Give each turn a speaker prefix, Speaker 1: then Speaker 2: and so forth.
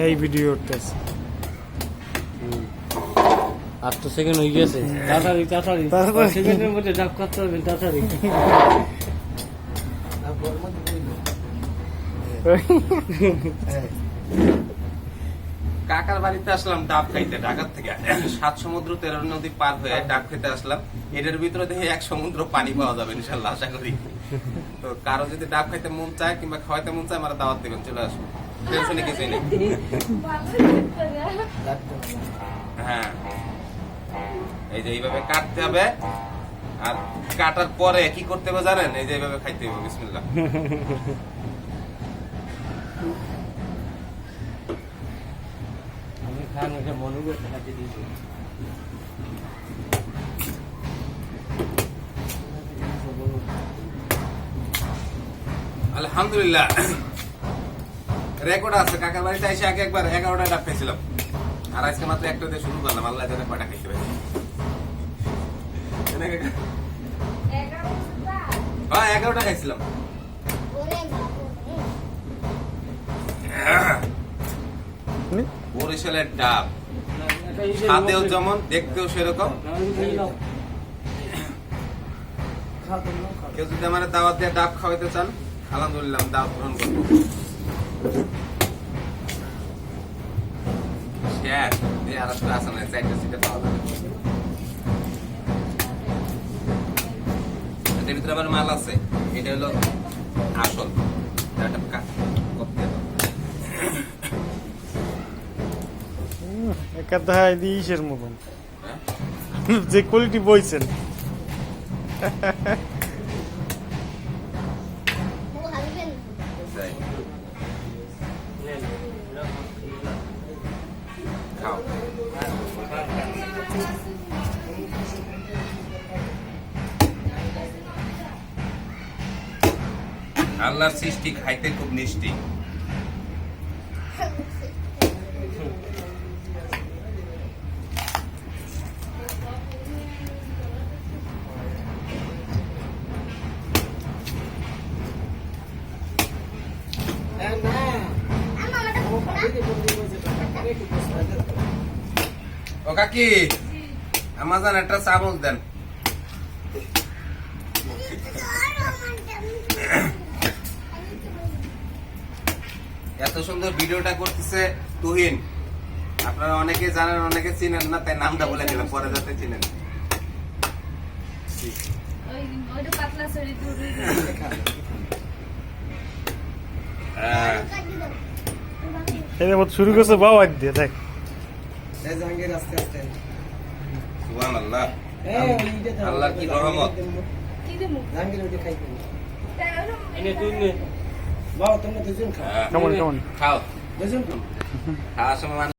Speaker 1: এই ভিডিও করতেছে
Speaker 2: 8 সেকেন্ড হয়ে গেছে তাড়াতাড়ি সেকেন্ডের মধ্যে ডাক করতে হবে তাড়াতাড়ি
Speaker 3: কাকার বাড়িতে আসলাম ডাব খাইতে ঢাকা থেকে 7 সমুদ্র 13 নদী পার হয়ে ডাব খেতে আসলাম। এটার ভিতরে দেখে 1 সমুদ্র পানি পাওয়া যাবে ইনশাআল্লাহ আশা করি। তো কারো যদি ডাব খাইতে মন চায় কিংবা খাওয়াইতে মন চায় আমার দাওয়াত দিবেন, চলে আসুন, টেনশনে কিছুই নেই। হ্যাঁ, এই যে এইভাবে কাটতে হবে, আর কাটার পরে কি করতে হবে জানেন? এই যে এইভাবে খাইতে হবে। বিসমিল্লাহ। আলহামদুলিল্লাহ, রেকর্ড আছে। কাকার বাড়িতে এসে আগে একবার 11টা ডাব খাইছিলাম, আর আজকে মাত্র একটা দিয়ে শুরু করলাম। আল্লাহ জানে কয়টা খাইতে পারি। হ্যাঁ, 11টা খাইছিলাম। বরিশালের ডাব খাতেও যেমন, দেখতেও সেরকম। কেউ যদি আমার দাওয়াত দিয়ে ডাব খাওয়াইতে চান, আলহামদুলিল্লাহ দাওয়াত গ্রহণ করবো। আর আসলে আসা নাই, 4টা সিটে পাওয়া যাবে। এর ভিতরে আবার মাল আছে, এটা হলো আসল।
Speaker 1: একাধায় ইসের মতন যে কোয়ালিটি বইছেন।
Speaker 3: আল্লাহর সৃষ্টি খাইতে খুব মিষ্টি। ও কাকি, আমাজন একটা চামচ দেন। এত সুন্দর ভিডিওটা করতেছে তুহিন। আপনারা অনেকে জানেন, অনেকে চিনেন না, তাই নামটা বলে দিলাম, পরে যাতে চিনেন।
Speaker 1: শুরু করছে বাবা দিয়ে দেখ।
Speaker 3: সুবহানাল্লাহ, আল্লাহর কি রহমত।
Speaker 1: কেমন
Speaker 3: খাও, খাওয়ার সময়